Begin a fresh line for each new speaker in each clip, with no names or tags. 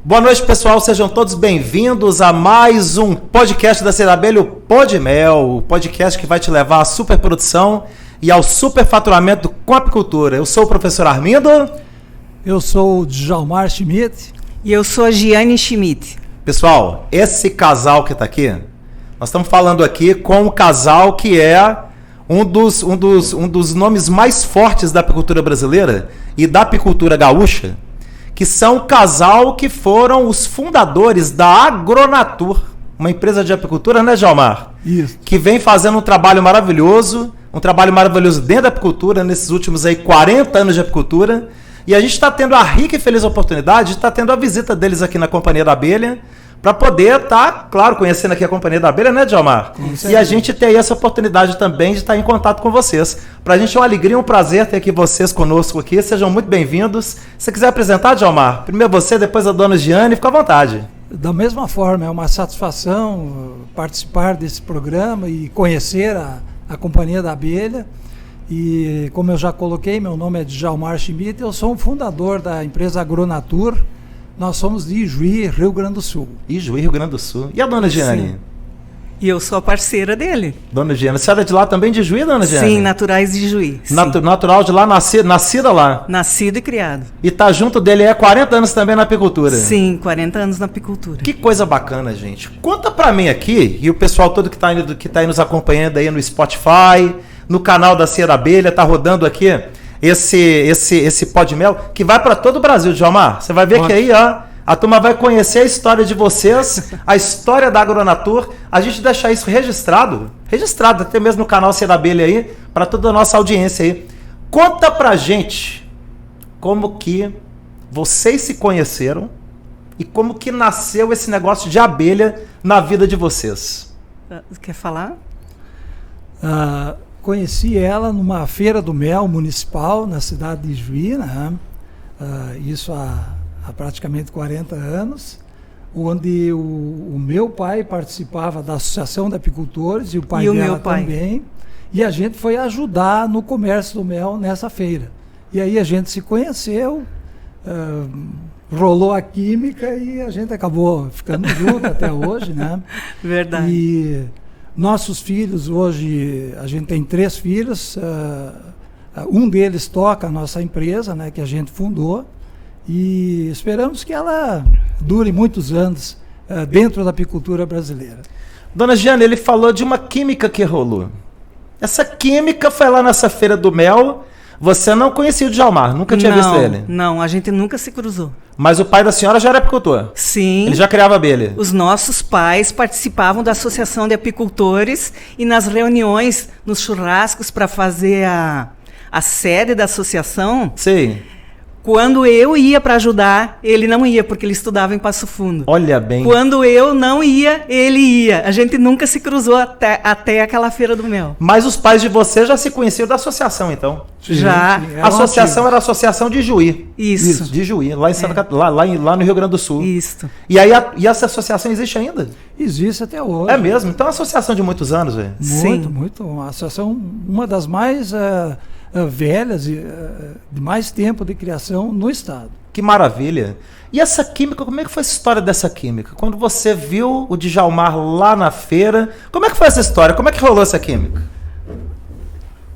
Boa noite, pessoal. Sejam todos bem-vindos a mais um podcast da Seda Abelha, o Podmel, o podcast que vai te levar à superprodução e ao superfaturamento com a apicultura. Eu sou o professor Armindo.
Eu sou o Djalmar Schmidt.
E eu sou a Giane Schmidt.
Pessoal, esse casal que está aqui, nós estamos falando aqui com um casal que é um dos nomes mais fortes da apicultura brasileira e da apicultura gaúcha, que são um casal que foram os fundadores da Agronatur, uma empresa de apicultura, né, Djalmar?
Isso.
Que vem fazendo um trabalho maravilhoso dentro da apicultura, nesses últimos 40 anos de apicultura. E a gente está tendo a rica e feliz oportunidade de estar tendo a visita deles aqui na Companhia da Abelha, para poder estar, claro, conhecendo aqui a Companhia da Abelha, né, Djalmar? E a gente ter aí essa oportunidade também de estar em contato com vocês. Para a gente é uma alegria, um prazer ter aqui vocês conosco aqui. Sejam muito bem-vindos. Se você quiser apresentar, Djalmar, primeiro você, depois a dona Giane, fica à vontade.
Da mesma forma, é uma satisfação participar desse programa e conhecer a Companhia da Abelha. E como eu já coloquei, meu nome é Djalmar Schmidt, eu sou um fundador da empresa Agronatur. Nós somos de Ijuí, Rio Grande do Sul.
Ijuí, Rio Grande do Sul. E a dona Giane?
Sim. E eu sou a parceira dele.
Dona Giane, a senhora é de lá também de Ijuí, dona Giane?
Sim, naturais de Ijuí.
Natural de lá, nascida lá?
Nascido e criado.
E tá junto dele 40 anos também na apicultura?
Sim, 40 anos na apicultura.
Que coisa bacana, gente. Conta pra mim aqui, e o pessoal todo que tá aí nos acompanhando aí no Spotify, no canal da Seda Abelha, tá rodando aqui esse Podmel, que vai para todo o Brasil, Djalmar. Você vai ver que aí, ó, a turma vai conhecer a história de vocês, a história da Agronatur. A gente deixa isso registrado até mesmo no canal Seda Abelha aí, para toda a nossa audiência aí. Conta pra gente como que vocês se conheceram e como que nasceu esse negócio de abelha na vida de vocês.
Quer falar?
Conheci ela numa feira do mel municipal na cidade de Ijuí, né? Isso há praticamente 40 anos, onde o meu pai participava da Associação de Apicultores e o pai dela também, e a gente foi ajudar no comércio do mel nessa feira. E aí a gente se conheceu, rolou a química e a gente acabou ficando junto até hoje, né?
Verdade.
E nossos filhos, hoje a gente tem 3 filhos, um deles toca a nossa empresa, né, que a gente fundou, e esperamos que ela dure muitos anos dentro da apicultura brasileira.
Dona Giane, ele falou de uma química que rolou. Essa química foi lá nessa feira do mel. Você não conhecia o Djalmar, nunca tinha visto ele?
Não, a gente nunca se cruzou.
Mas o pai da senhora já era apicultor?
Sim.
Ele já criava abelha?
Os nossos pais participavam da Associação de Apicultores e nas reuniões, nos churrascos para fazer a sede da associação.
Sim.
Quando eu ia para ajudar, ele não ia, porque ele estudava em Passo Fundo.
Olha bem.
Quando eu não ia, ele ia. A gente nunca se cruzou até aquela feira do mel.
Mas os pais de você já se conheciam da associação, então?
Já.
A associação era a Associação de Ijuí.
Isso.
De Ijuí, lá, lá no Rio Grande do Sul.
Isso.
E aí e essa associação existe ainda?
Existe até hoje.
É mesmo? Então é uma associação de muitos anos, velho.
Muito. Uma associação, uma das mais velhas, de mais tempo de criação no estado.
Que maravilha. E essa química, como é que foi essa história dessa química? Quando você viu o Djalmar lá na feira, como é que foi essa história? Como é que rolou essa química?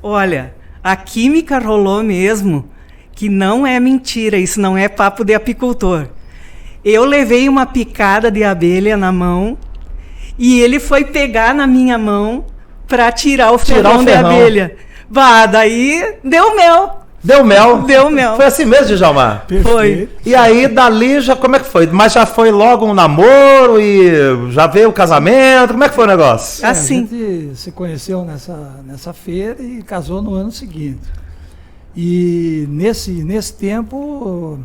Olha, a química rolou mesmo, que não é mentira, isso não é papo de apicultor. Eu levei uma picada de abelha na mão e ele foi pegar na minha mão para tirar o ferrão de abelha. Daí deu mel.
Deu mel?
Deu mel.
Foi assim mesmo, Djalmar?
Foi.
E aí, dali, como é que foi? Mas já foi logo um namoro e já veio o casamento? Como é que foi o negócio?
Assim.
A gente se conheceu nessa feira e casou no ano seguinte. E nesse tempo,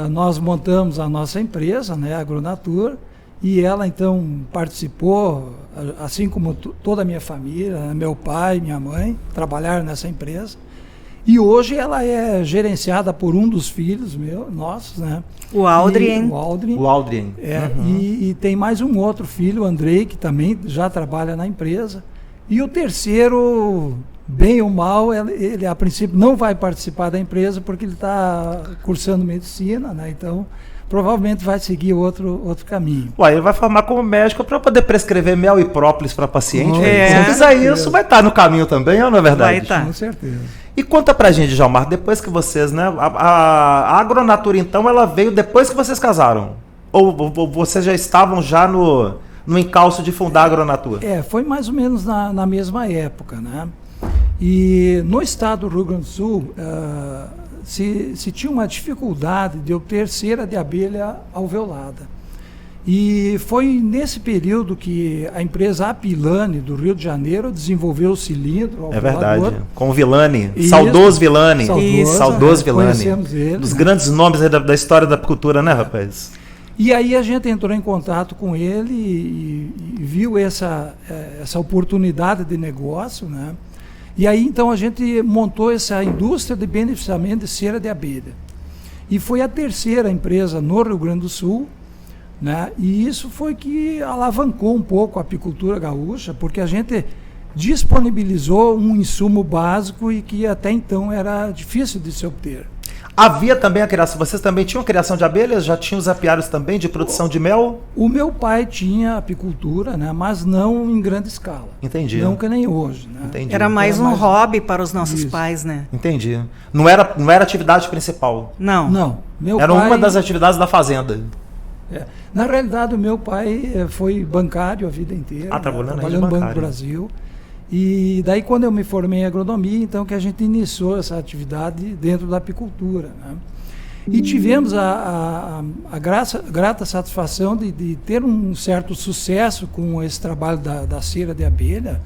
nós montamos a nossa empresa, né, a Agronatur, e ela então participou, assim como toda a minha família, meu pai, minha mãe, trabalharam nessa empresa. E hoje ela é gerenciada por um dos filhos nossos, né?
O Aldrien.
O Aldrien.
E tem mais um outro filho, o Andrei, que também já trabalha na empresa. E o terceiro bem ou mal, ele a princípio não vai participar da empresa porque ele está cursando medicina, né? Então provavelmente vai seguir outro caminho.
Ué, ele vai formar como médico para poder prescrever mel e própolis para paciente.
É.
Se fizer isso, vai estar no caminho também, ou não é verdade?
Vai estar.
Com certeza.
E conta pra gente, Djalmar, depois que vocês, né? A Agronatura, então, ela veio depois que vocês casaram? Ou vocês já estavam no encalço de fundar a Agronatura?
Foi mais ou menos na mesma época, né? E no estado do Rio Grande do Sul, se tinha uma dificuldade de obter cera de abelha alveolada. E foi nesse período que a empresa Apilane, do Rio de Janeiro, desenvolveu o cilindro alveolador.
É verdade, com o Villani,
Isso.
Saudoso Villani.
Saudoso
Villani.
Conhecemos ele,
Dos
né?
grandes nomes aí da história da apicultura, né, rapaz?
E aí a gente entrou em contato com ele e viu essa oportunidade de negócio, né? E aí então a gente montou essa indústria de beneficiamento de cera de abelha. E foi a terceira empresa no Rio Grande do Sul, né? E isso foi que alavancou um pouco a apicultura gaúcha, porque a gente disponibilizou um insumo básico e que até então era difícil de se obter.
Havia também a criação, vocês também tinham criação de abelhas? Já tinham os apiários também de produção de mel?
O meu pai tinha apicultura, né? Mas não em grande escala.
Entendi.
Não que nem hoje, né?
Entendi.
Era mais um hobby para os nossos
Isso.
pais, né?
Entendi. Não era atividade principal?
Não.
Não. Meu
Era
pai,
uma das atividades da fazenda.
Na realidade, o meu pai foi bancário a vida inteira.
Trabalhando
no Banco do
bancário.
Brasil. E daí, quando eu me formei em agronomia, então que a gente iniciou essa atividade dentro da apicultura, né? E tivemos a grata satisfação de ter um certo sucesso com esse trabalho da cera de abelha,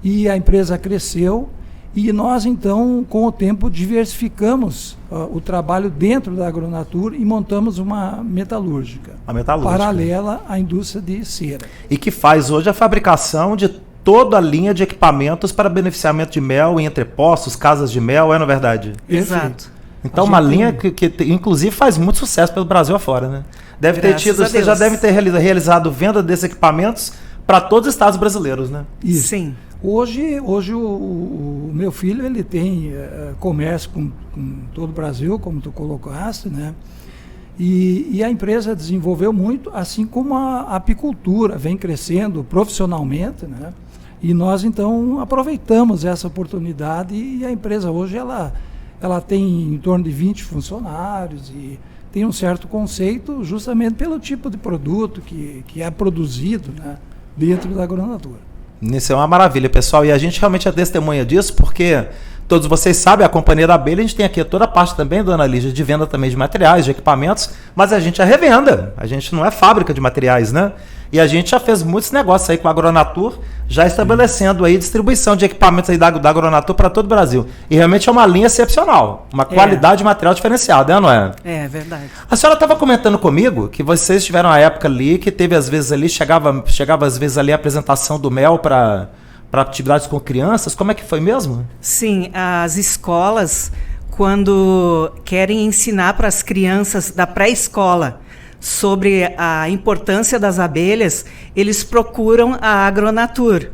e a empresa cresceu, e nós, então, com o tempo, diversificamos o trabalho dentro da Agronatura e montamos uma metalúrgica.
A metalúrgica.
Paralela à indústria de cera.
E que faz hoje a fabricação de toda a linha de equipamentos para beneficiamento de mel em entrepostos, casas de mel, não é verdade?
Exato.
Então, uma linha que inclusive faz muito sucesso pelo Brasil afora, né? Você já deve ter realizado venda desses equipamentos para todos os estados brasileiros, né?
Isso.
Sim.
Hoje o meu filho ele tem comércio com todo o Brasil, como tu colocaste, né? E a empresa desenvolveu muito, assim como a apicultura vem crescendo profissionalmente, né? E nós então aproveitamos essa oportunidade, e a empresa hoje ela tem em torno de 20 funcionários e tem um certo conceito justamente pelo tipo de produto que é produzido, né, dentro da Agronatura.
Isso é uma maravilha, pessoal. E a gente realmente é testemunha disso, porque todos vocês sabem, a Companhia da Abelha, a gente tem aqui toda a parte também, dona Lígia, de venda também de materiais, de equipamentos, mas a gente é revenda. A gente não é fábrica de materiais, né? E a gente já fez muitos negócios aí com a Agronatur, já estabelecendo aí distribuição de equipamentos aí da Agronatur para todo o Brasil. E realmente é uma linha excepcional, uma qualidade de material diferenciada, né, não é?
É verdade.
A senhora estava comentando comigo que vocês tiveram a época ali que teve às vezes ali, chegava às vezes ali a apresentação do mel para atividades com crianças. Como é que foi mesmo?
Sim, as escolas, quando querem ensinar para as crianças da pré-escola sobre a importância das abelhas, eles procuram a Agronatur.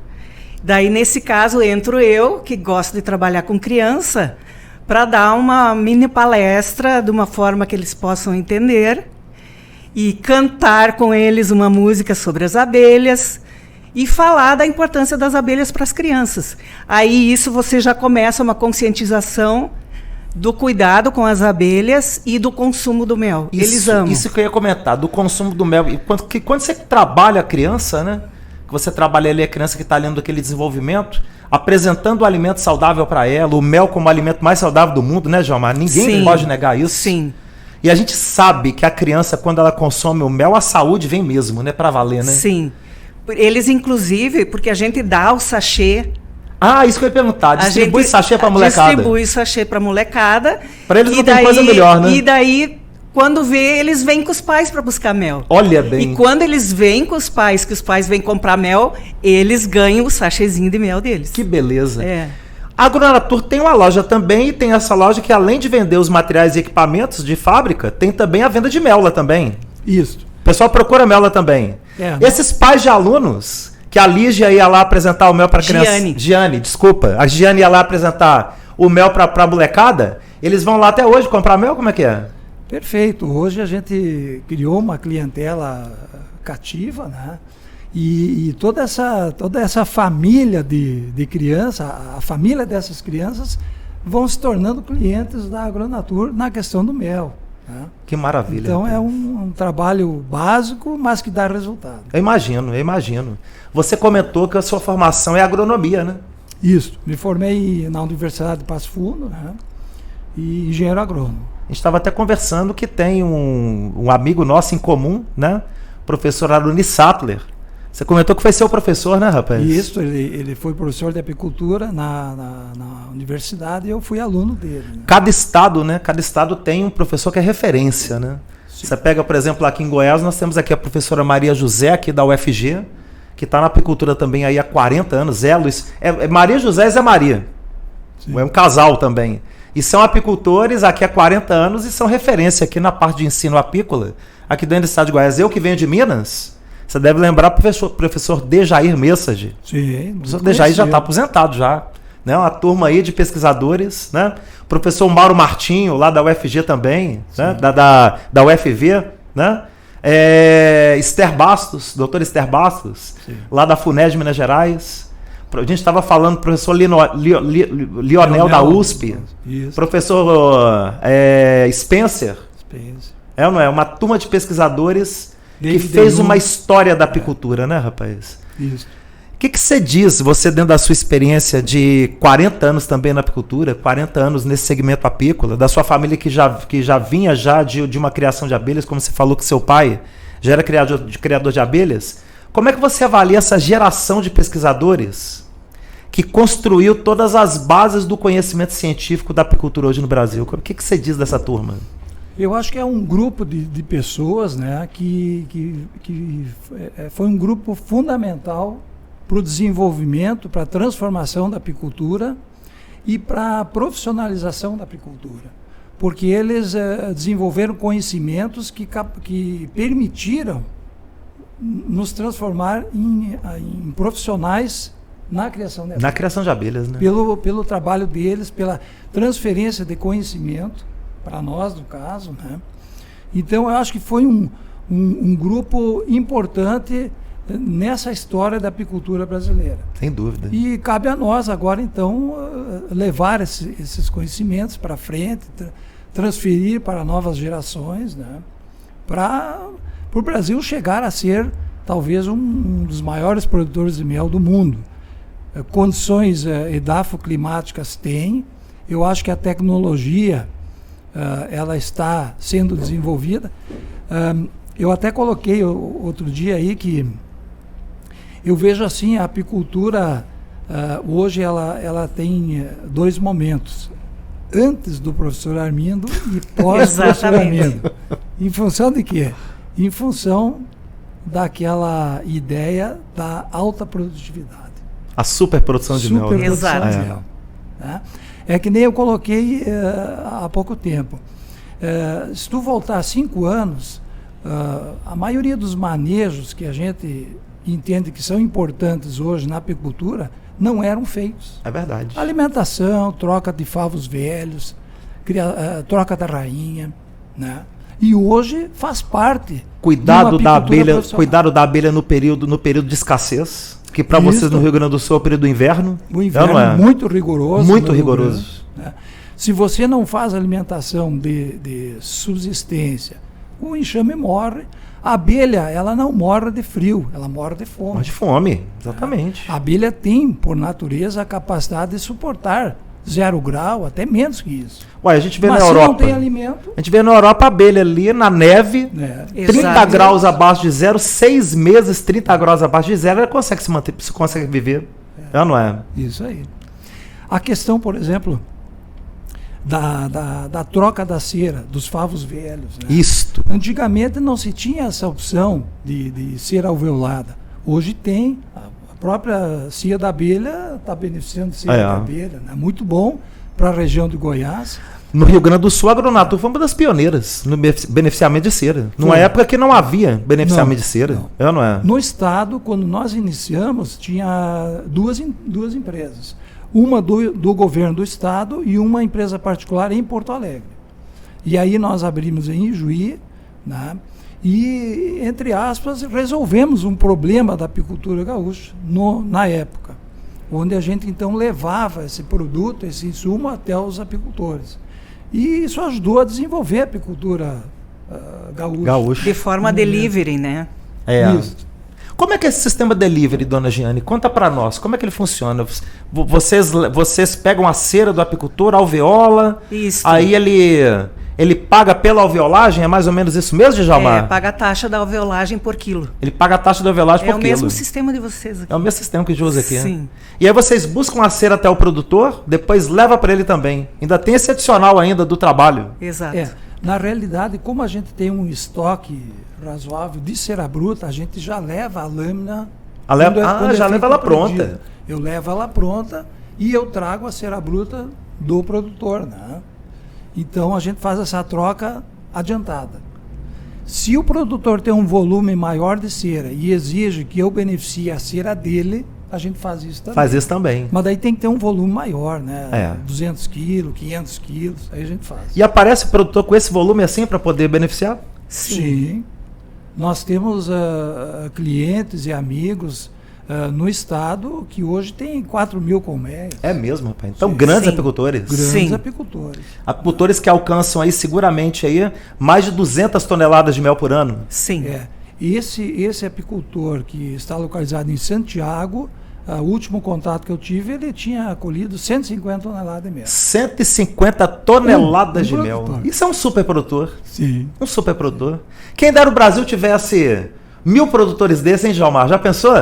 Daí, nesse caso, entro eu, que gosto de trabalhar com criança, para dar uma mini palestra de uma forma que eles possam entender e cantar com eles uma música sobre as abelhas e falar da importância das abelhas para as crianças. Aí isso você já começa uma conscientização do cuidado com as abelhas e do consumo do mel. Eles amam.
Isso que eu ia comentar, do consumo do mel. E quando você trabalha a criança, né? Que você trabalha ali a criança que está ali naquele desenvolvimento, apresentando o alimento saudável para ela, o mel como o alimento mais saudável do mundo, né, Djalmar? Ninguém pode negar isso.
Sim.
E a gente sabe que a criança, quando ela consome o mel, a saúde vem mesmo, né? Para valer, né?
Sim. Eles, inclusive, porque a gente dá o sachê.
Isso que eu ia perguntar. Distribui sachê para molecada.
Distribui sachê para molecada.
Para eles não tem coisa melhor, né?
E daí, quando vê, eles vêm com os pais para buscar mel.
Olha bem.
E quando eles vêm com os pais, que os pais vêm comprar mel, eles ganham o sachêzinho de mel deles.
Que beleza.
É.
A Agronatur tem uma loja também, e tem essa loja que, além de vender os materiais e equipamentos de fábrica, tem também a venda de mel lá também.
Isso.
O pessoal procura mel lá também. Esses pais de alunos que a Lígia ia lá apresentar o mel para criança.
Giane,
desculpa. A Giane ia lá apresentar o mel para molecada. Eles vão lá até hoje comprar mel? Como é que é?
Perfeito. Hoje a gente criou uma clientela cativa, né? E toda essa família de crianças, a família dessas crianças vão se tornando clientes da Agronatur na questão do mel. Né?
Que maravilha.
Então é um trabalho básico, mas que dá resultado.
Eu imagino. Você comentou que a sua formação é agronomia, né?
Isso. Me formei na Universidade de Passo Fundo, né? E engenheiro agrônomo.
A gente estava até conversando que tem um amigo nosso em comum, né? Professor Aruni Sattler. Você comentou que foi seu professor, né, rapaz?
Isso, ele foi professor de apicultura na universidade e eu fui aluno dele. Né?
Cada estado tem um professor que é referência, né? Sim. Você pega, por exemplo, aqui em Goiás, nós temos aqui a professora Maria José, aqui da UFG, que está na apicultura também aí há 40 anos. Maria José e Zé Maria. Sim. É um casal também. E são apicultores aqui há 40 anos e são referência aqui na parte de ensino apícola, aqui dentro do estado de Goiás. Eu que venho de Minas... Você deve lembrar o professor Dejair Message.
Sim.
O professor Dejair já está aposentado já. Né? Uma turma aí de pesquisadores. Né? O professor Mauro Martinho, lá da UFG também, né? da UFV. Né? Esther Bastos, doutor Esther Bastos, sim, lá da FUNED, Minas Gerais. A gente estava falando do professor Lionel da USP. Isso. Professor Spencer. Não é? Uma turma de pesquisadores... que fez uma história da apicultura, né, rapaz?
Isso.
O que você diz, você dentro da sua experiência de 40 anos também na apicultura, 40 anos nesse segmento apícola, da sua família que já vinha de uma criação de abelhas, como você falou que seu pai já era criador de abelhas, como é que você avalia essa geração de pesquisadores que construiu todas as bases do conhecimento científico da apicultura hoje no Brasil? O que você diz dessa turma?
Eu acho que é um grupo de pessoas, né, que foi um grupo fundamental para o desenvolvimento, para a transformação da apicultura e para a profissionalização da apicultura. Porque eles desenvolveram conhecimentos que permitiram nos transformar em profissionais na criação de abelhas.
Na criação de abelhas, né?
Pelo trabalho deles, pela transferência de conhecimento, para nós, no caso, né? Então, eu acho que foi um grupo importante nessa história da apicultura brasileira.
Sem dúvida.
E cabe a nós agora, então, levar esses conhecimentos para frente, transferir para novas gerações, né? Para o Brasil chegar a ser, talvez, um dos maiores produtores de mel do mundo. Condições edafoclimáticas tem. Eu acho que a tecnologia... ela está sendo desenvolvida. Eu até coloquei outro dia aí que eu vejo assim, a apicultura hoje ela tem dois momentos. Antes do professor Armindo e pós-professor Armindo. Em função de quê? Em função daquela ideia da alta produtividade.
A superprodução de mel.
Superprodução de mel. Né? É que nem eu coloquei há pouco tempo. Se tu voltar 5 anos, a maioria dos manejos que a gente entende que são importantes hoje na apicultura não eram feitos.
É verdade.
Alimentação, troca de favos velhos, troca da rainha, né? E hoje faz parte.
Cuidado da abelha no período de escassez. Que para vocês no Rio Grande do Sul é o período do inverno.
O inverno é muito rigoroso.
Muito rigoroso.
Né? Se você não faz alimentação de subsistência, o enxame morre. A abelha, ela não morre de frio, ela morre de fome.
Morre de fome, exatamente.
A abelha tem, por natureza, a capacidade de suportar 0 grau, até menos que isso.
Ué, a gente vê
Mas
na Europa.
Se não tem alimento.
A gente vê na Europa a abelha ali na neve, 30 graus abaixo de zero, 6 meses, 30 graus abaixo de zero, ela consegue se manter, consegue viver. Não é?
Isso aí. A questão, por exemplo, da troca da cera, dos favos velhos. Né?
Isto.
Antigamente não se tinha essa opção de cera alveolada. Hoje tem. A própria cia da abelha está beneficiando de cera da abelha. Né? Muito bom para a região de Goiás.
No Rio Grande do Sul, a Agronatur foi uma das pioneiras no beneficiamento de cera. Numa época que não havia beneficiamento de cera. Não é?
No estado, quando nós iniciamos, tinha duas empresas. Uma do governo do estado e uma empresa particular em Porto Alegre. E aí nós abrimos em Ijuí, né? E, entre aspas, resolvemos um problema da apicultura gaúcha na época, onde a gente então levava esse produto, esse insumo até os apicultores. E isso ajudou a desenvolver a apicultura gaúcha.
De forma delivery, né?
Isso.
Como é que é esse sistema delivery, dona Giane? Conta para nós, como é que ele funciona? Vocês pegam a cera do apicultor, alveola,
Isso.
Aí ele paga pela alveolagem? É mais ou menos isso mesmo, Djalmar?
Paga a taxa da alveolagem por quilo.
Ele paga a taxa da alveolagem por quilo.
É o mesmo sistema de vocês aqui.
É o mesmo sistema que a gente usa aqui.
Sim.
Né? E aí vocês buscam a cera até o produtor, depois leva para ele também. Ainda tem esse adicional ainda do trabalho.
Exato.
Na realidade, como a gente tem um estoque razoável de cera bruta, a gente já leva a lâmina.
Já leva ela pronta.
Eu levo ela pronta e eu trago a cera bruta do produtor, né? Então a gente faz essa troca adiantada. Se o produtor tem um volume maior de cera e exige que eu beneficie a cera dele, a gente faz isso também.
Faz isso também.
Mas daí tem que ter um volume maior, né? 200 quilos, 500 quilos, aí a gente faz.
E aparece o produtor com esse volume assim para poder beneficiar?
Sim. Nós temos clientes e amigos no estado que hoje tem 4 mil colmeias.
É mesmo, rapaz. Então, grandes apicultores.
Grandes apicultores.
Apicultores que alcançam aí seguramente aí mais de 200 toneladas de mel por ano.
Sim.
Esse apicultor que está localizado em Santiago, o último contato que eu tive, ele tinha colhido 150 toneladas de mel.
150 toneladas de mel.
Produtor.
Isso é um super produtor.
Sim.
Um super produtor. Quem dera o Brasil tivesse 1000 produtores desses, hein, Djalmar? Já pensou?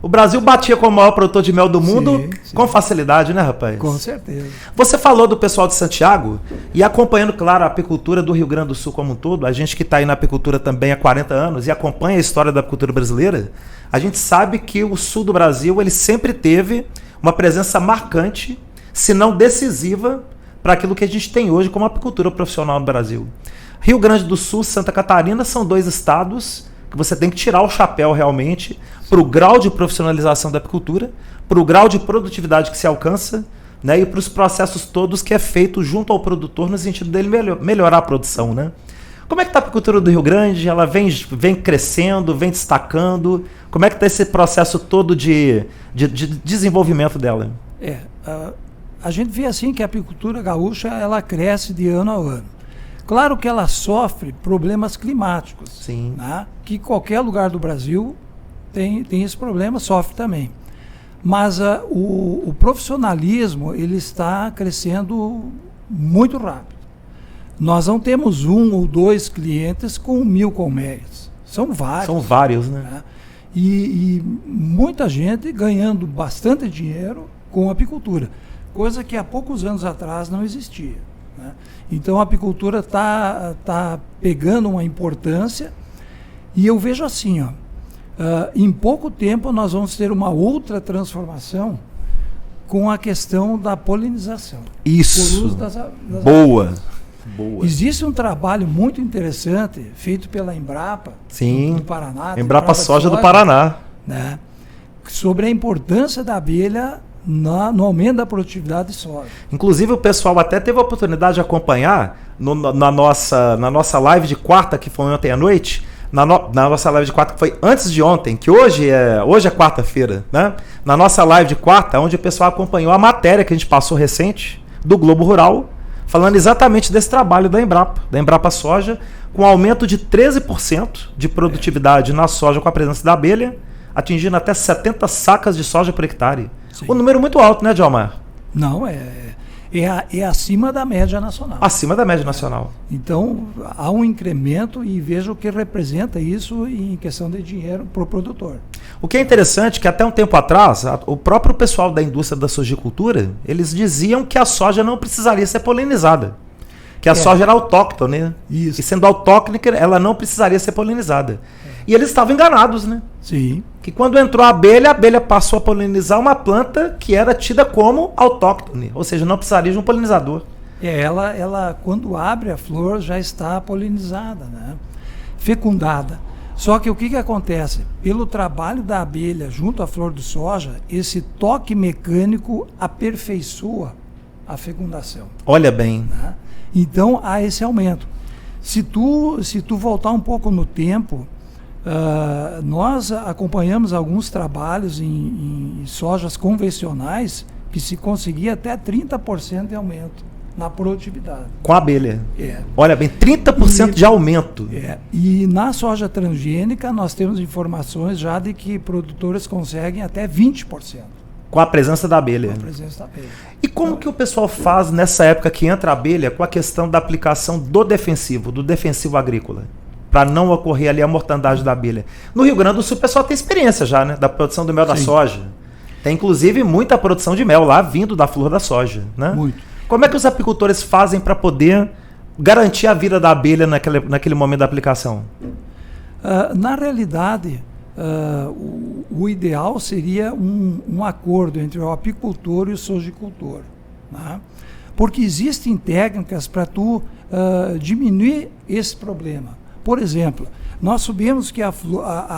O Brasil batia como o maior produtor de mel do mundo com facilidade, né, rapaz?
Com certeza.
Você falou do pessoal de Santiago e acompanhando, claro, a apicultura do Rio Grande do Sul como um todo, a gente que está aí na apicultura também há 40 anos e acompanha a história da apicultura brasileira, a gente sabe que o sul do Brasil ele sempre teve uma presença marcante, se não decisiva, para aquilo que a gente tem hoje como apicultura profissional no Brasil. Rio Grande do Sul e Santa Catarina são 2 estados que você tem que tirar o chapéu realmente para o grau de profissionalização da apicultura, para o grau de produtividade que se alcança, né, e para os processos todos que é feito junto ao produtor no sentido dele melhorar a produção. Né? Como é que está a apicultura do Rio Grande? Ela vem crescendo, vem destacando? Como é que está esse processo todo de desenvolvimento dela?
A gente vê assim que a apicultura gaúcha ela cresce de ano a ano. Claro que ela sofre problemas climáticos,
Sim.
Né? Que qualquer lugar do Brasil tem esse problema, sofre também. Mas o profissionalismo ele está crescendo muito rápido. Nós não temos 1 ou 2 clientes com 1000 colmeias. São vários.
São vários, né?
E muita gente ganhando bastante dinheiro com a apicultura, coisa que há poucos anos atrás não existia. Né? Então a apicultura está pegando uma importância e eu vejo assim, em pouco tempo nós vamos ter uma outra transformação com a questão da polinização.
Isso,
por uso das
boa.
Existe um trabalho muito interessante feito pela Embrapa,
Sim.
do Paraná.
Embrapa Soja do Paraná.
Né? Sobre a importância da abelha no aumento da produtividade de soja.
Inclusive o pessoal até teve a oportunidade de acompanhar na nossa live de quarta, que foi ontem à noite, na nossa live de quarta, que foi antes de ontem, que hoje é quarta-feira, né? Na nossa live de quarta, onde o pessoal acompanhou a matéria que a gente passou recente, do Globo Rural, falando exatamente desse trabalho da Embrapa Soja, com aumento de 13% de produtividade na soja com a presença da abelha, atingindo até 70 sacas de soja por hectare.
Sim.
Um número muito alto, né, Djalmar?
Não, é acima da média nacional.
Acima da média nacional.
Então, há um incremento e veja o que representa isso em questão de dinheiro para o produtor.
O que é interessante é que até um tempo atrás, o próprio pessoal da indústria da sojicultura, eles diziam que a soja não precisaria ser polinizada. Que a soja era autóctone, né?
Isso.
E sendo autóctone, ela não precisaria ser polinizada. E eles estavam enganados, né?
Sim.
Que quando entrou a abelha passou a polinizar uma planta que era tida como autóctone, ou seja, não precisaria de um polinizador.
Ela quando abre a flor já está polinizada, né? Fecundada. Só que o que acontece? Pelo trabalho da abelha junto à flor de soja, esse toque mecânico aperfeiçoa a fecundação.
Olha bem.
Né? Então há esse aumento. Se tu voltar um pouco no tempo, nós acompanhamos alguns trabalhos em sojas convencionais que se conseguia até 30% de aumento na produtividade.
Com a abelha. Olha bem, 30% de aumento.
E na soja transgênica nós temos informações já de que produtores conseguem até 20%.
Com a presença da abelha.
Com a presença da abelha.
E como que o pessoal faz nessa época que entra a abelha com a questão da aplicação do defensivo agrícola? Para não ocorrer ali a mortandade da abelha. No Rio Grande do Sul o pessoal tem experiência já, né? Da produção do mel da soja. Tem inclusive muita produção de mel lá vindo da flor da soja, né?
Muito.
Como é que os apicultores fazem para poder garantir a vida da abelha naquele momento da aplicação?
Na realidade, o ideal seria um acordo entre o apicultor e o sojicultor, né? Porque existem técnicas para tu diminuir esse problema. Por exemplo, nós sabemos que a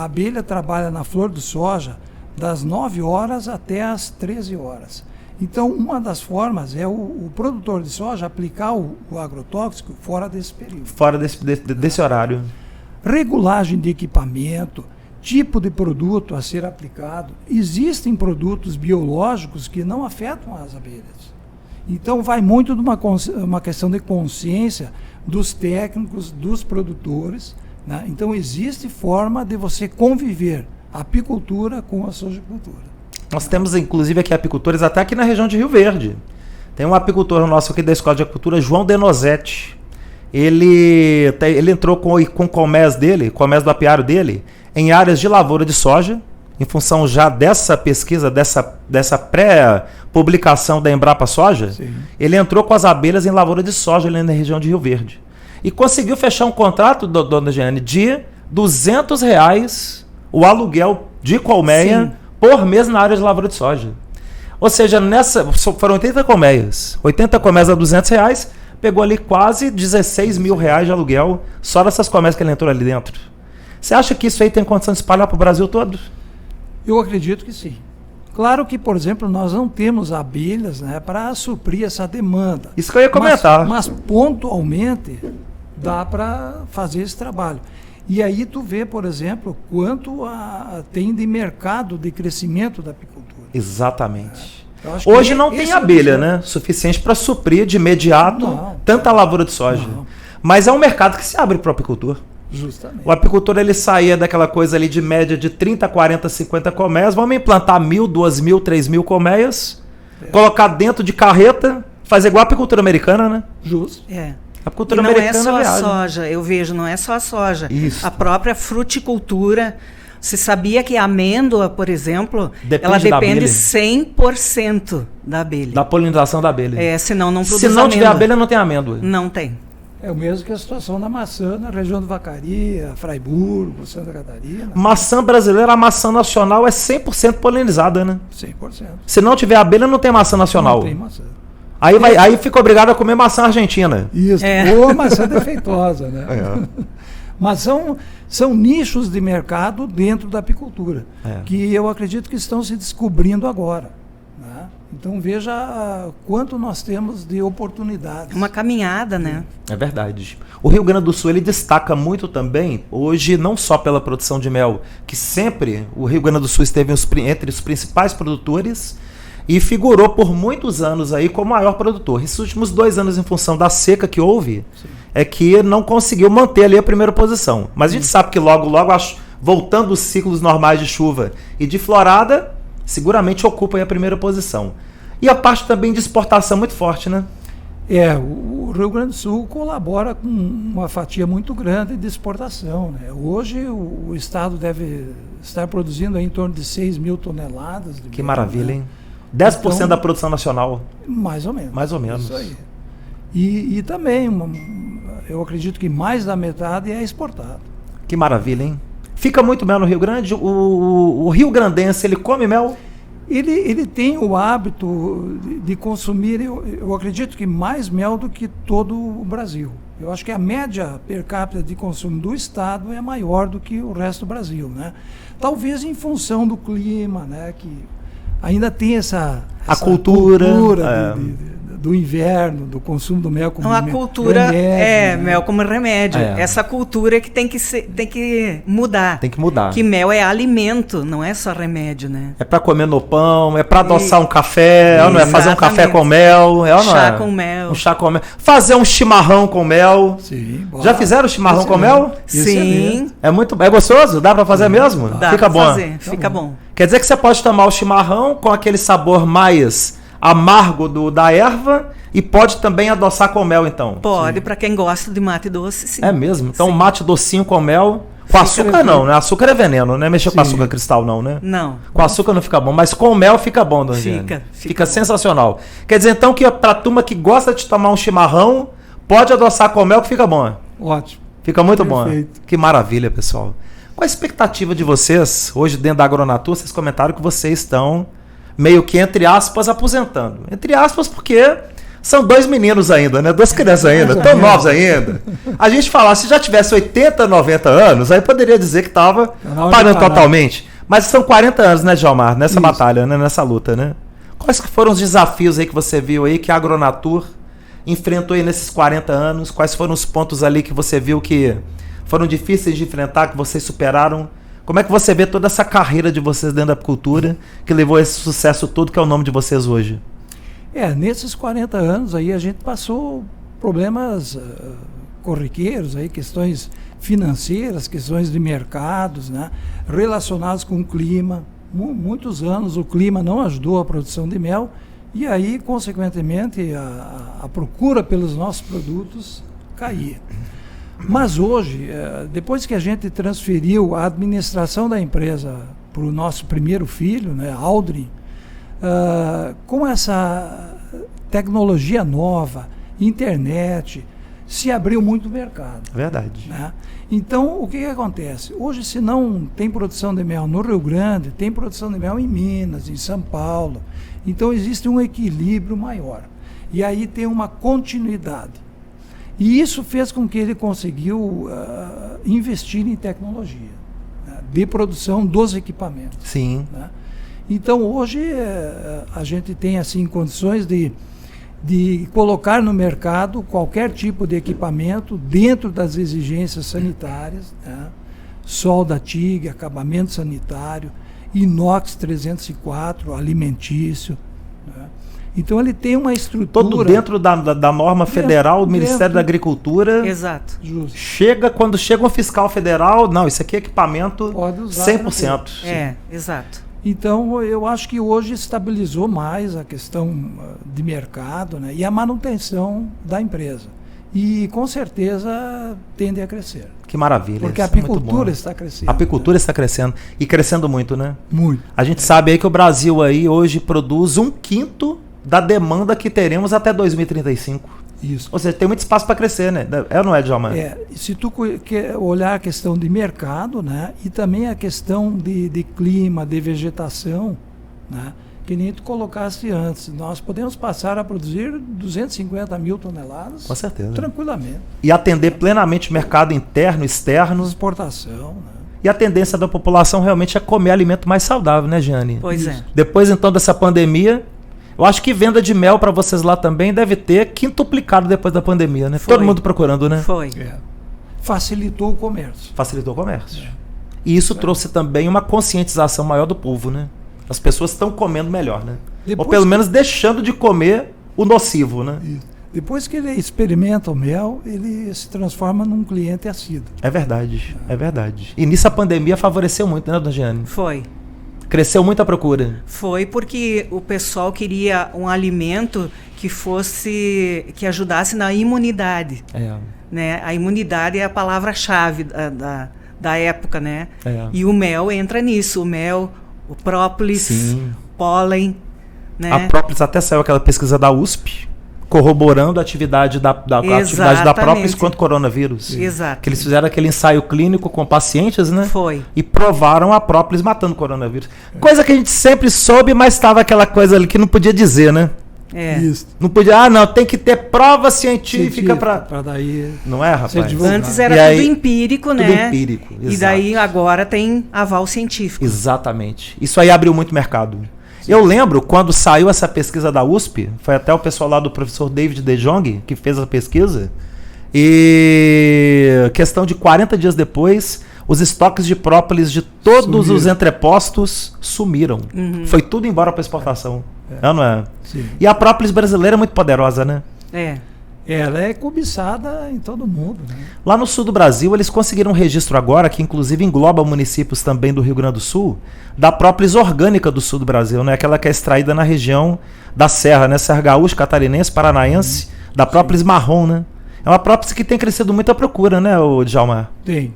abelha trabalha na flor de soja das 9 horas até as 13 horas. Então, uma das formas é o produtor de soja aplicar o agrotóxico fora desse período.
Fora desse horário.
Regulagem de equipamento, tipo de produto a ser aplicado. Existem produtos biológicos que não afetam as abelhas. Então, vai muito de uma questão de consciência dos técnicos, dos produtores, né? Então, existe forma de você conviver a apicultura com a sojicultura.
Nós temos, inclusive, aqui apicultores até aqui na região de Rio Verde. Tem um apicultor nosso aqui da Escola de Apicultura, João Denozetti. Ele entrou com o colmés dele, colmés do apiário dele, em áreas de lavoura de soja, em função já dessa pesquisa, dessa pré-publicação da Embrapa Soja. Sim. Ele entrou com as abelhas em lavoura de soja ali na região de Rio Verde. E conseguiu fechar um contrato, dona Jeane, de R$200 o aluguel de colmeia. Sim. Por mês na área de lavoura de soja. Ou seja, foram 80 colmeias. 80 colmeias a R$200, pegou ali quase R$16 mil de aluguel só dessas colmeias que ele entrou ali dentro. Você acha que isso aí tem condição de espalhar para o Brasil todo?
Eu acredito que sim. Claro que, por exemplo, nós não temos abelhas, né, para suprir essa demanda.
Isso que eu ia comentar.
Mas pontualmente dá para fazer esse trabalho. E aí tu vê, por exemplo, quanto tem de mercado de crescimento da apicultura.
Exatamente. Hoje não tem abelha, né, suficiente para suprir de imediato tanta lavoura de soja. Não. Mas é um mercado que se abre para o apicultor.
Justamente.
O apicultor ele saía daquela coisa ali de média de 30, 40, 50 colmeias. Vamos implantar 1.000, 2.000, 3.000 colmeias, colocar dentro de carreta, fazer igual a apicultura americana, né?
Justo.
A apicultura americana
não é só a soja, eu vejo, não é só a soja.
Isso.
A própria fruticultura. Você sabia que a amêndoa, por exemplo, ela depende 100% da abelha.
Da polinização da abelha.
Senão não produz
Se não tiver abelha, não tem amêndoa.
Não tem.
É o mesmo que a situação da maçã na região do Vacaria, Fraiburgo, Santa Catarina.
Maçã brasileira, a maçã nacional é 100% polinizada, né?
100%.
Se não tiver abelha, não tem maçã nacional.
Não tem maçã.
Aí fica obrigado a comer maçã argentina.
Isso, ou maçã defeituosa, né? Mas são nichos de mercado dentro da apicultura, que eu acredito que estão se descobrindo agora, né? Então veja quanto nós temos de oportunidades.
Uma caminhada, né?
É verdade. O Rio Grande do Sul ele destaca muito também, hoje, não só pela produção de mel, que sempre o Rio Grande do Sul esteve entre os principais produtores, e figurou por muitos anos aí como maior produtor. Esses últimos 2 anos, em função da seca que houve, é que não conseguiu manter ali a primeira posição. Mas a gente sabe que logo, voltando os ciclos normais de chuva e de florada, seguramente ocupa aí a primeira posição. E a parte também de exportação muito forte, né?
O Rio Grande do Sul colabora com uma fatia muito grande de exportação, né? Hoje o estado deve estar produzindo aí em torno de 6 mil toneladas.
Que maravilha, hein? 10% então, da produção nacional.
Mais ou menos.
Mais ou menos.
Isso aí. E também, eu acredito que mais da metade é exportado.
Que maravilha, hein? Fica muito mel no Rio Grande? O Rio Grandense, ele come mel?
Ele tem o hábito de consumir, eu acredito que mais mel do que todo o Brasil. Eu acho que a média per capita de consumo do estado é maior do que o resto do Brasil, né? Talvez em função do clima, né? Que ainda tem essa
cultura
do inverno, do consumo do mel como
remédio. A cultura
né?
Mel como remédio. Essa cultura que tem que mudar.
Tem que mudar.
Que mel é alimento, não é só remédio, né?
É para comer no pão, é para adoçar um café, não é fazer um café com mel, não
chá com mel.
Um chá com mel. Fazer um chimarrão com mel.
Sim.
Já fizeram chimarrão com mel?
Sim.
É gostoso? Dá para fazer mesmo?
Dá
fica bom.
Fica bom.
Quer dizer que você pode tomar o chimarrão com aquele sabor mais amargo da erva e pode também adoçar com mel, então?
Pode, para quem gosta de mate doce, sim.
É mesmo? Então,
sim.
Mate docinho com mel. Com açúcar não, né? Açúcar é veneno, não é mexer com açúcar cristal, não, né?
Não.
Com açúcar não fica bom, mas com mel fica bom, dona Giane. Fica sensacional. Quer dizer, então, que pra turma que gosta de tomar um chimarrão, pode adoçar com mel que fica bom.
Ótimo.
Fica muito
Perfeito.
bom. Que maravilha, pessoal. Qual a expectativa de vocês, hoje dentro da Agronatur? Vocês comentaram que vocês estão meio que, entre aspas, aposentando. Entre aspas, porque são 2 meninos ainda, né? 2 crianças ainda, tão novos ainda. A gente falar, se já tivesse 80, 90 anos, aí poderia dizer que estava parando totalmente. Mas são 40 anos, né, Djalmar? Nessa batalha, né? Nessa luta, né? Quais que foram os desafios aí que você viu aí, que a Agronatur enfrentou aí nesses 40 anos? Quais foram os pontos ali que você viu que foram difíceis de enfrentar, que vocês superaram? Como é que você vê toda essa carreira de vocês dentro da apicultura que levou a esse sucesso todo que é o nome de vocês hoje?
Nesses 40 anos aí a gente passou problemas corriqueiros, aí, questões financeiras, questões de mercados, né, relacionados com o clima. Muitos anos o clima não ajudou a produção de mel e aí, consequentemente, a procura pelos nossos produtos caía. Mas hoje, depois que a gente transferiu a administração da empresa para o nosso primeiro filho, né, Aldrin, com essa tecnologia nova, internet, se abriu muito mercado.
Verdade.
Né? Então, o que acontece? Hoje, se não tem produção de mel no Rio Grande, tem produção de mel em Minas, em São Paulo. Então, existe um equilíbrio maior. E aí tem uma continuidade. E isso fez com que ele conseguiu investir em tecnologia, né, de produção dos equipamentos.
Sim.
Né? Então, hoje, a gente tem assim condições de colocar no mercado qualquer tipo de equipamento dentro das exigências sanitárias, né? Solda TIG, acabamento sanitário, inox 304, alimentício. Né? Então ele tem uma estrutura...
Todo dentro da norma federal do Ministério da Agricultura.
Exato.
Justo.
Quando chega um fiscal federal, não, isso aqui é equipamento
pode usar
100%.
Exato.
Então, eu acho que hoje estabilizou mais a questão de mercado, né, e a manutenção da empresa. E, com certeza, tende a crescer.
Que maravilha.
Porque a
isso é muito
apicultura
bom.
está crescendo.
A apicultura está crescendo. E crescendo muito, né?
Muito.
A gente sabe aí que o Brasil aí hoje produz 1/5 da demanda que teremos até 2035.
Isso.
Ou seja, tem muito espaço para crescer, né? É ou não é, Djalmar?
Se tu quer olhar a questão de mercado, né, e também a questão de clima, de vegetação, né, que nem tu colocaste antes, nós podemos passar a produzir 250 mil toneladas.
Com certeza.
Tranquilamente.
E atender plenamente o mercado interno, externo.
Exportação, né?
E a tendência da população realmente é comer alimento mais saudável, né, Giane?
Pois é.
Depois, então, dessa pandemia, eu acho que venda de mel para vocês lá também deve ter quintuplicado depois da pandemia, né?
Foi.
Todo mundo procurando, né?
Foi.
Facilitou o comércio.
Facilitou o comércio. E isso trouxe também uma conscientização maior do povo, né? As pessoas estão comendo melhor, né? Ou pelo menos deixando de comer o nocivo, né?
Depois que ele experimenta o mel, ele se transforma num cliente assíduo.
É verdade, é verdade. E nisso a pandemia favoreceu muito, né, dona Giane?
Foi.
Cresceu muito a procura.
Foi porque o pessoal queria um alimento que ajudasse na imunidade. Né? A imunidade é a palavra-chave da época, né? E o mel entra nisso. O mel, o própolis, pólen. Né?
A própolis até saiu aquela pesquisa da USP, corroborando a atividade da própria contra o coronavírus.
Exato.
Que eles fizeram aquele ensaio clínico com pacientes, né?
Foi.
E provaram a própolis matando o coronavírus. Coisa que a gente sempre soube, mas estava aquela coisa ali que não podia dizer, né?
Isso.
Não podia, não, tem que ter prova científica para
daí.
Não é, rapaz?
Antes era tudo empírico, né?
Tudo empírico.
Exato. E daí agora tem aval científico.
Exatamente. Isso aí abriu muito mercado. Eu lembro quando saiu essa pesquisa da USP, foi até o pessoal lá do professor David De Jong que fez a pesquisa, e questão de 40 dias depois, os estoques de própolis de todos os entrepostos sumiram. Foi tudo embora para exportação. Não é?
Sim.
E a própolis brasileira é muito poderosa, né?
Ela é cobiçada em todo mundo, né?
Lá no sul do Brasil, eles conseguiram um registro agora, que inclusive engloba municípios também do Rio Grande do Sul, da própolis orgânica do sul do Brasil, né? Aquela que é extraída na região da Serra, né? Serra Gaúcha, Catarinense, Paranaense, da própolis marrom, né? É uma própolis que tem crescido muito a procura, né, o Djalmar?
Tem.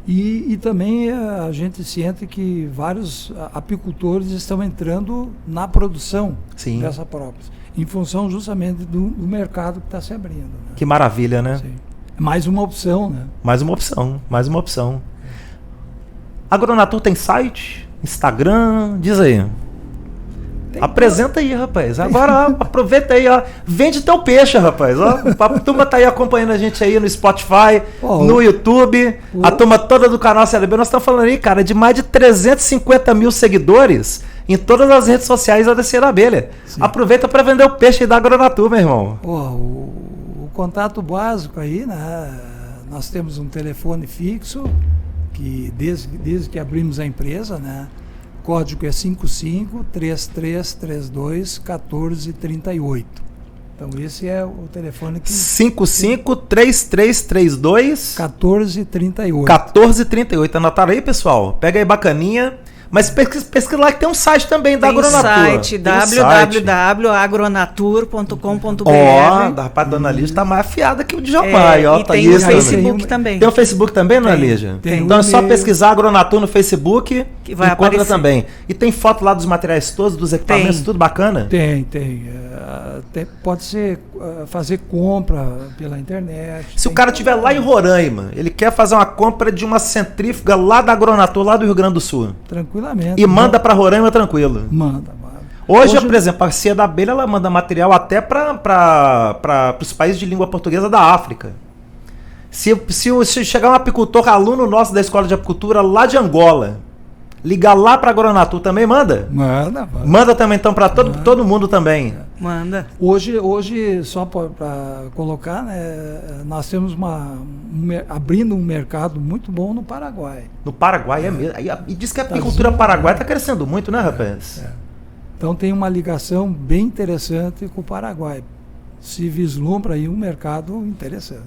E também a gente sente que vários apicultores estão entrando na produção dessa própolis, em função justamente do mercado que está se abrindo. Né?
Que maravilha, né?
Sim. Mais uma opção, né?
Mais uma opção. Agronatur tem site, Instagram, diz aí. Apresenta aí, rapaz. Agora, ó, aproveita aí, ó. Vende teu peixe, rapaz. Ó. A turma tá aí acompanhando a gente aí no Spotify, no YouTube. A turma toda do canal CDB. Nós estamos falando aí, cara, de mais de 350 mil seguidores em todas as redes sociais da Descer Abelha. Sim. Aproveita para vender o peixe aí da Agronatur, meu irmão.
O contato básico aí, né? Nós temos um telefone fixo, que desde que abrimos a empresa, né? O código é 55-3332-1438. Então esse é o telefone que...
55-3332...
1438.
1438. Anotaram aí, pessoal? Pega aí bacaninha. Mas pesquisa lá que tem um site também da Agronatur.
Site, www.agronatur.com.br.
Ó, da rapaz, Dona Lígia tá mais afiada que o Djalmar.
E tem o Facebook também.
Tem o Facebook também, Dona Lígia? Então é só pesquisar Agronatur no Facebook que vai encontra também. E tem foto lá dos materiais todos, dos equipamentos, tudo bacana?
Tem. Pode ser fazer compra pela internet.
Se o cara estiver lá em Roraima, ele quer fazer uma compra de uma centrífuga lá da Agronatur, lá do Rio Grande do Sul.
Tranquilamente.
E manda para Roraima tranquilo.
Manda.
Hoje, por exemplo, a Cia da Abelha, ela manda material até para os países de língua portuguesa da África. Se chegar um apicultor, aluno nosso da Escola de Apicultura lá de Angola, ligar lá para a Agronatur também, manda? Manda também, então, para todo mundo também.
Manda.
Hoje só para colocar, né, nós temos abrindo um mercado muito bom no Paraguai.
No Paraguai é mesmo. E diz que a apicultura paraguaia está crescendo muito, né, rapaz?
Então tem uma ligação bem interessante com o Paraguai. Se vislumbra aí um mercado interessante.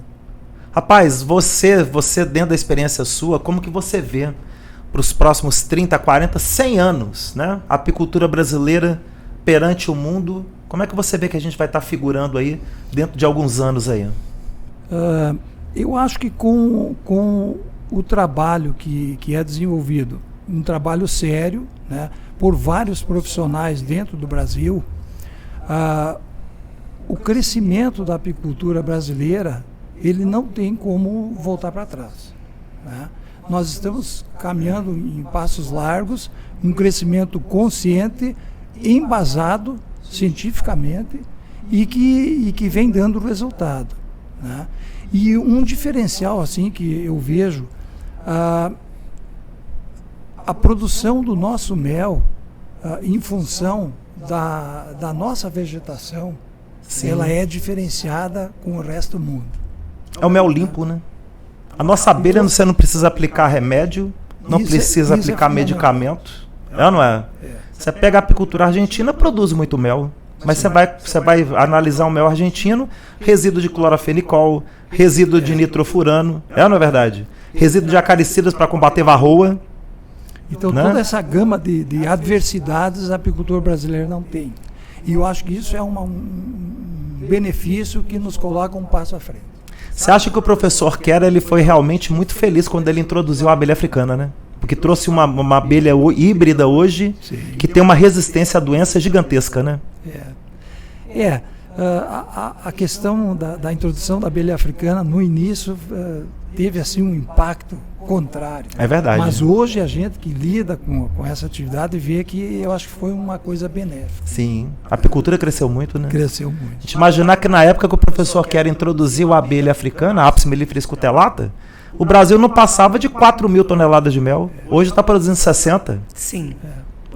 Rapaz, você dentro da experiência sua, como que você vê para os próximos 30, 40, 100 anos, né? A apicultura brasileira perante o mundo, como é que você vê que a gente vai estar figurando aí dentro de alguns anos aí?
Eu acho que com o trabalho que é desenvolvido, um trabalho sério, né, por vários profissionais dentro do Brasil, o crescimento da apicultura brasileira, ele não tem como voltar para trás, né? Nós estamos caminhando em passos largos, um crescimento consciente, embasado cientificamente e que vem dando resultado, né? E um diferencial assim que eu vejo, a produção do nosso mel, em função da nossa vegetação, sim, ela é diferenciada com o resto do mundo.
É o mel limpo, né? A nossa abelha, então, você não precisa aplicar remédio, não precisa aplicar medicamento. Não é? Você pega a apicultura argentina, produz muito mel. Mas você vai analisar o mel argentino, resíduo de clorofenicol, resíduo de nitrofurano, não é verdade? Resíduo de acaricidas para combater varroa.
Então, né? Toda essa gama de adversidades a apicultor brasileiro não tem. E eu acho que isso é um benefício que nos coloca um passo à frente.
Você acha que o professor Kera, ele foi realmente muito feliz quando ele introduziu a abelha africana, né? Porque trouxe uma abelha híbrida hoje, sim, que tem uma resistência à doença gigantesca, né?
A questão da introdução da abelha africana, no início, teve assim um impacto contrário.
É verdade.
Mas hoje a gente que lida com essa atividade vê que eu acho que foi uma coisa benéfica.
Sim. A apicultura cresceu muito, né?
Cresceu
A
muito.
gente imaginar que na época que o professor Quer introduziu a abelha africana, a Apis mellifera scutellata, o Brasil não passava de 4 mil toneladas de mel. Hoje está produzindo 60.
Sim.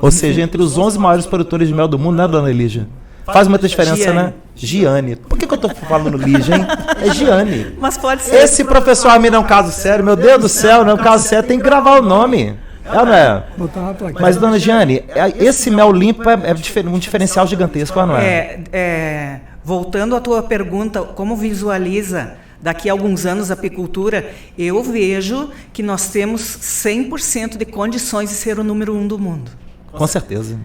Ou seja, entre os 11 maiores produtores de mel do mundo, né, dona Elígia? Faz muita diferença,
Giane.
né? Giane. Por que eu tô falando Lígia, hein? É Giane.
Mas pode ser.
Esse professor Amir é um caso sério. Meu Deus do céu, não é um caso sério. Tem que gravar o nome. É ou não é?
Botar uma plaquinha.
Mas, dona Giane, esse mel limpo é um diferencial gigantesco, não é?
Voltando à tua pergunta, como visualiza daqui a alguns anos a apicultura, eu vejo que nós temos 100% de condições de ser o número 1 do mundo.
Com certeza.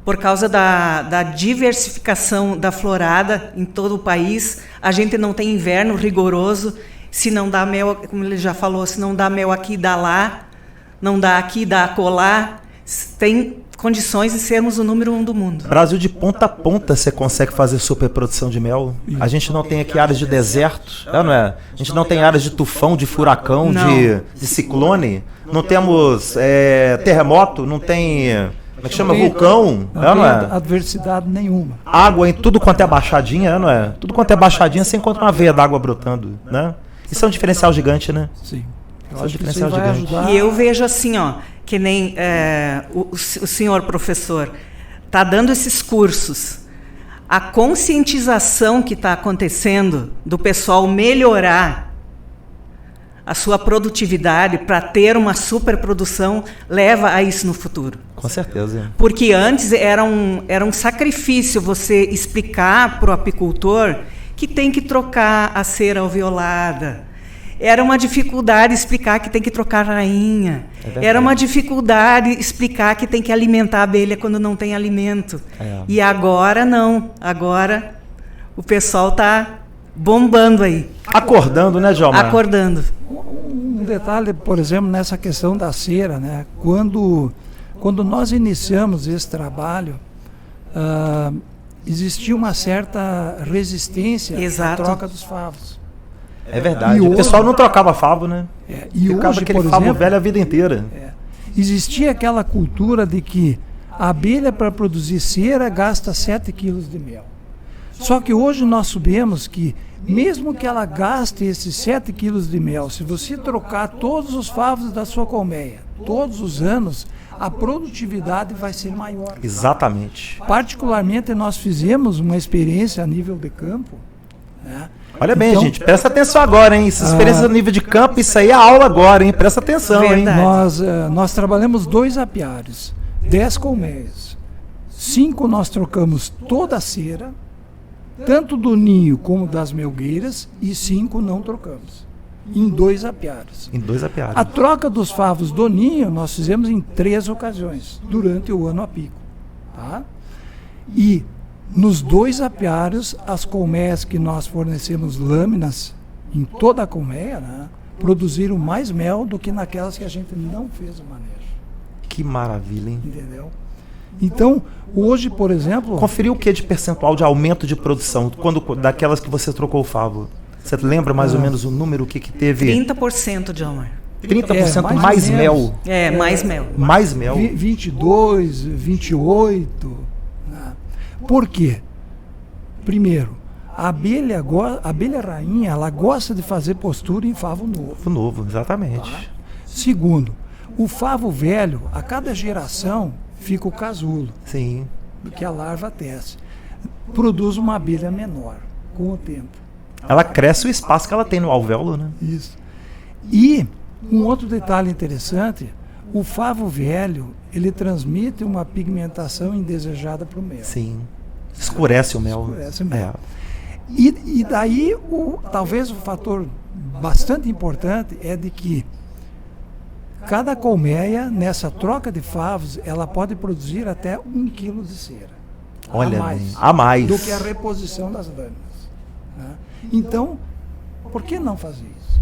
Por causa da diversificação da florada em todo o país, a gente não tem inverno rigoroso. Se não dá mel, como ele já falou, se não dá mel aqui, dá lá. Não dá aqui, dá acolá. Tem condições de sermos o número 1 do mundo.
Brasil de ponta a ponta você consegue fazer superprodução de mel. A gente não tem aqui áreas de deserto, não é? A gente não tem áreas de tufão, de furacão, de ciclone. Não temos terremoto, não tem... Como é que chama? Vulcão,
não tem
é?
adversidade nenhuma.
Água em tudo quanto é baixadinha, não é? Tudo quanto é baixadinha, você encontra uma veia d'água brotando, né? Isso é um diferencial gigante, né?
Sim. Eu
Isso é um
acho que isso
diferencial
vai
gigante.
ajudar.
E eu vejo assim, ó, que nem o senhor professor está dando esses cursos. A conscientização que está acontecendo do pessoal melhorar a sua produtividade para ter uma superprodução leva a isso no futuro.
Com certeza.
Porque antes era um sacrifício você explicar para o apicultor que tem que trocar a cera alveolada. Era uma dificuldade explicar que tem que trocar rainha. Era uma dificuldade explicar que tem que alimentar a abelha quando não tem alimento. E agora não. Agora o pessoal está bombando aí.
Acordando, né, Djalma?
Acordando.
Um detalhe, por exemplo, nessa questão da cera, né? Quando nós iniciamos esse trabalho, existia uma certa resistência
Exato.
à troca dos favos.
É verdade.
E
O
hoje-
pessoal não trocava favo, né?
E
Ficava
hoje,
aquele
por
favo
exemplo,
velho a vida inteira.
existia aquela cultura de que a abelha, para produzir cera, gasta 7 quilos de mel. Só que hoje nós sabemos que, mesmo que ela gaste esses 7 quilos de mel, se você trocar todos os favos da sua colmeia, todos os anos, a produtividade vai ser maior.
Exatamente.
Particularmente, nós fizemos uma experiência a nível de campo, né?
Olha bem,
Então-
gente, presta atenção agora, hein? Essa experiência no nível de campo, isso aí é aula agora, hein? Presta atenção, hein?
Verdade.
Nós trabalhamos 2 apiários, 10 colmeias. 5 nós trocamos toda a cera, tanto do ninho como das melgueiras, e 5 não trocamos, em 2 apiários.
Em 2 apiários.
A troca dos favos do ninho nós fizemos em 3 ocasiões, durante o ano apícola. Tá? E nos 2 apiários, as colmeias que nós fornecemos lâminas, em toda a colmeia, né, produziram mais mel do que naquelas que a gente não fez o manejo.
Que maravilha, hein?
Entendeu? Então, hoje, por exemplo...
Conferiu o que de percentual de aumento de produção daquelas que você trocou o favo? Você lembra mais ou menos o número que teve?
30%, Djalmar.
30%
mais
mais
ou
mel.
menos.
Mais mel.
Mais mel.
22, 28. Né? Por quê? Primeiro, a abelha rainha, ela gosta de fazer postura em favo novo.
Novo, exatamente.
Segundo, o favo velho, a cada geração, fica o casulo,
Sim.
que a larva tece. Produz uma abelha menor com o tempo.
Ela cresce o espaço que ela tem no alvéolo, né?
Isso. E um outro detalhe interessante, o favo velho, ele transmite uma pigmentação indesejada para o mel.
Sim. Escurece o mel.
Escurece o mel.
É.
E daí, talvez o fator bastante importante é de que cada colmeia, nessa troca de favos, ela pode produzir até 1 quilo de cera.
Olha,
a
bem, a mais.
do que a reposição das lâminas. Né? Então, por que não fazer isso?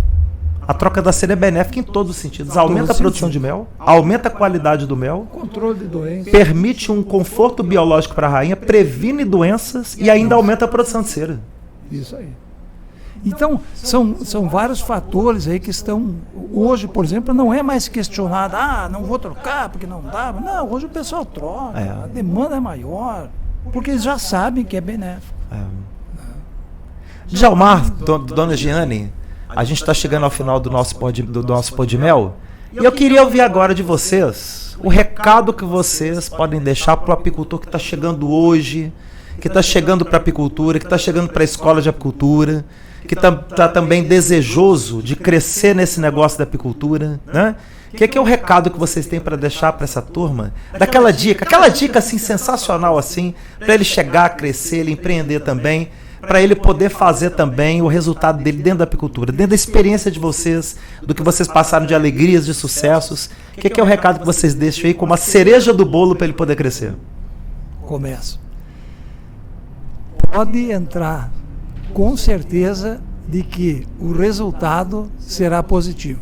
A troca da cera é benéfica em todos os sentidos. Aumenta a produção de mel, aumenta a qualidade do mel,
Controle de doença.
permite um conforto biológico para a rainha, previne doenças e ainda aumenta a produção de cera.
Isso aí. Então, são vários fatores aí que estão... Hoje, por exemplo, não é mais questionado, não vou trocar porque não dá. Não, hoje o pessoal troca, a demanda é maior, porque eles já sabem que é benéfico.
Djalmar, dona Giane, a gente está chegando ao final do nosso pó de mel, e eu queria ouvir agora de vocês o recado que vocês podem deixar para o apicultor que está chegando hoje, que está chegando para a apicultura, que está chegando para a escola de apicultura, que está também desejoso de crescer nesse negócio da apicultura, né? O que é o recado que vocês têm para deixar para essa turma? Aquela dica assim sensacional assim, para ele chegar, crescer, ele empreender também, para ele poder fazer também o resultado dele dentro da apicultura, dentro da experiência de vocês, do que vocês passaram de alegrias, de sucessos. O que é o recado que vocês deixam aí como a cereja do bolo para ele poder crescer?
Começo. Pode entrar com certeza de que o resultado será positivo.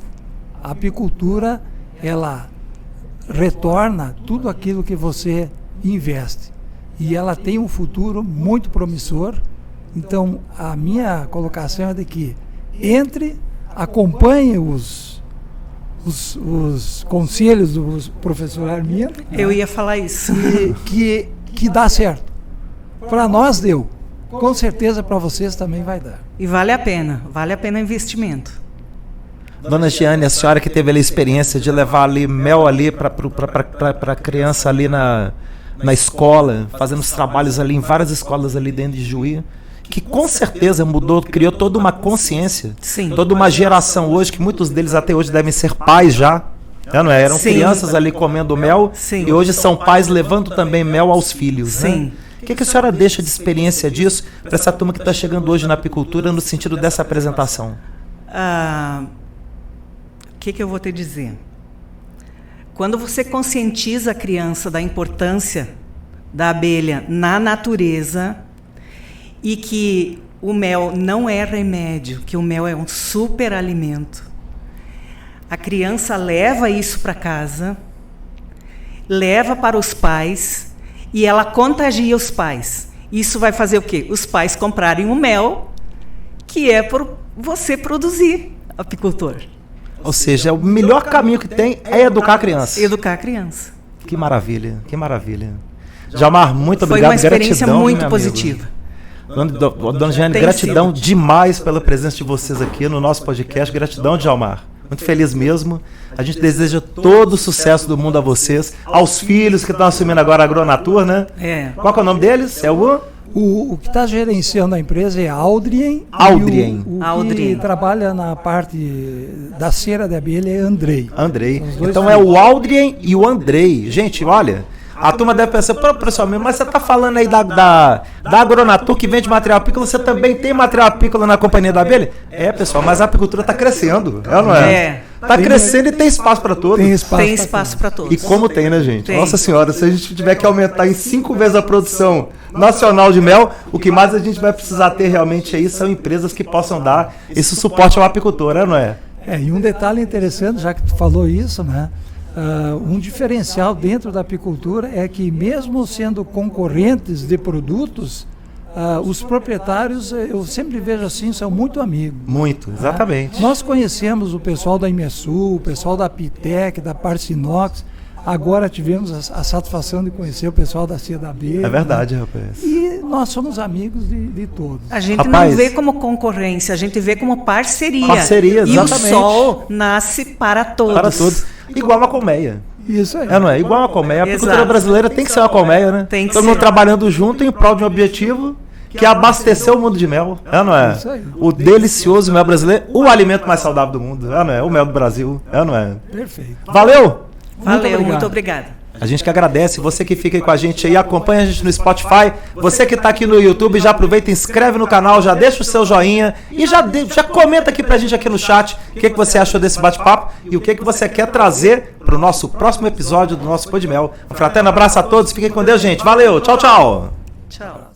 A apicultura, ela retorna tudo aquilo que você investe. E ela tem um futuro muito promissor. Então, a minha colocação é de que entre, acompanhe os conselhos do professor Armindo.
Eu ia falar isso.
Que dá certo. Para nós deu. Com certeza para vocês também vai dar.
E vale a pena o investimento.
Dona Giane, a senhora que teve ali a experiência de levar ali mel ali para a criança ali na escola, fazendo os trabalhos ali em várias escolas ali dentro de Juí, que com certeza mudou, criou toda uma consciência,
Sim.
toda uma geração hoje, que muitos deles até hoje devem ser pais já, não é? Eram
Sim.
crianças ali comendo mel,
Sim.
e hoje são pais levando também mel aos filhos.
Sim.
Né? O que a senhora deixa de experiência disso para essa turma que está chegando hoje na apicultura no sentido dessa apresentação?
O que eu vou te dizer? Quando você conscientiza a criança da importância da abelha na natureza e que o mel não é remédio, que o mel é um super alimento, a criança leva isso para casa, leva para os pais e ela contagia os pais. Isso vai fazer o quê? Os pais comprarem o mel que é por você produzir, apicultor.
Ou seja, o melhor caminho que tem é educar a criança.
Educar a criança.
Que maravilha, que maravilha. Djalmar, muito obrigado.
Foi uma experiência
gratidão,
muito positiva.
Dona Giane, gratidão demais pela presença de vocês aqui no nosso podcast. Gratidão, Djalmar. Muito feliz mesmo. A gente deseja todo o sucesso do mundo a vocês, aos filhos que estão assumindo agora a Agronatur, né? Qual que é o nome deles? É
o que está gerenciando a empresa é Aldrien.
Aldrien.
O que trabalha na parte da cera de abelha é Andrei.
Então é o Aldrien e o Andrei. Gente, olha, a turma deve pensar, professor, mas você está falando aí da Agronatur que vende material apícola, você também tem material apícola na companhia da abelha? É, pessoal, mas a apicultura está crescendo, não é? Está crescendo e tem espaço para todos.
Tem espaço para todos.
E como tem, né, gente?
Tem.
Nossa senhora, se a gente tiver que aumentar em 5 vezes a produção nacional de mel, o que mais a gente vai precisar ter realmente aí são empresas que possam dar esse suporte ao apicultor, não é?
E um detalhe interessante, já que tu falou isso, né? Um diferencial dentro da apicultura é que mesmo sendo concorrentes de produtos, os proprietários, eu sempre vejo assim, são muito amigos.
Muito, exatamente.
Nós conhecemos o pessoal da Imesul, o pessoal da Pitec, da Parcinox. Agora tivemos a satisfação de conhecer o pessoal da Cia da Abelha.
É verdade, rapaz.
E nós somos amigos de todos.
A gente não vê como concorrência, a gente vê como parceria.
Parceria,
e
exatamente.
E o sol nasce para todos.
Para todos. Igual uma colmeia.
Isso aí.
Não é? Igual uma colmeia. A apicultura brasileira tem que ser uma colmeia, né?
Tem que
Todo mundo trabalhando junto em prol de um objetivo, que é abastecer o mundo de mel, não é?
Isso aí.
O delicioso mel brasileiro, o alimento mais saudável do mundo, não é? O mel do Brasil, não é?
Perfeito.
Valeu!
Muito obrigada.
A gente que agradece, você que fica aí com a gente aí, acompanha a gente no Spotify, você que está aqui no YouTube, já aproveita, inscreve no canal, já deixa o seu joinha e já comenta aqui pra gente aqui no chat o que você achou desse bate-papo e o que você quer trazer pro nosso próximo episódio do nosso Pó de Mel. Um fraterno abraço a todos, fiquem com Deus, gente. Valeu, tchau, tchau.
Tchau.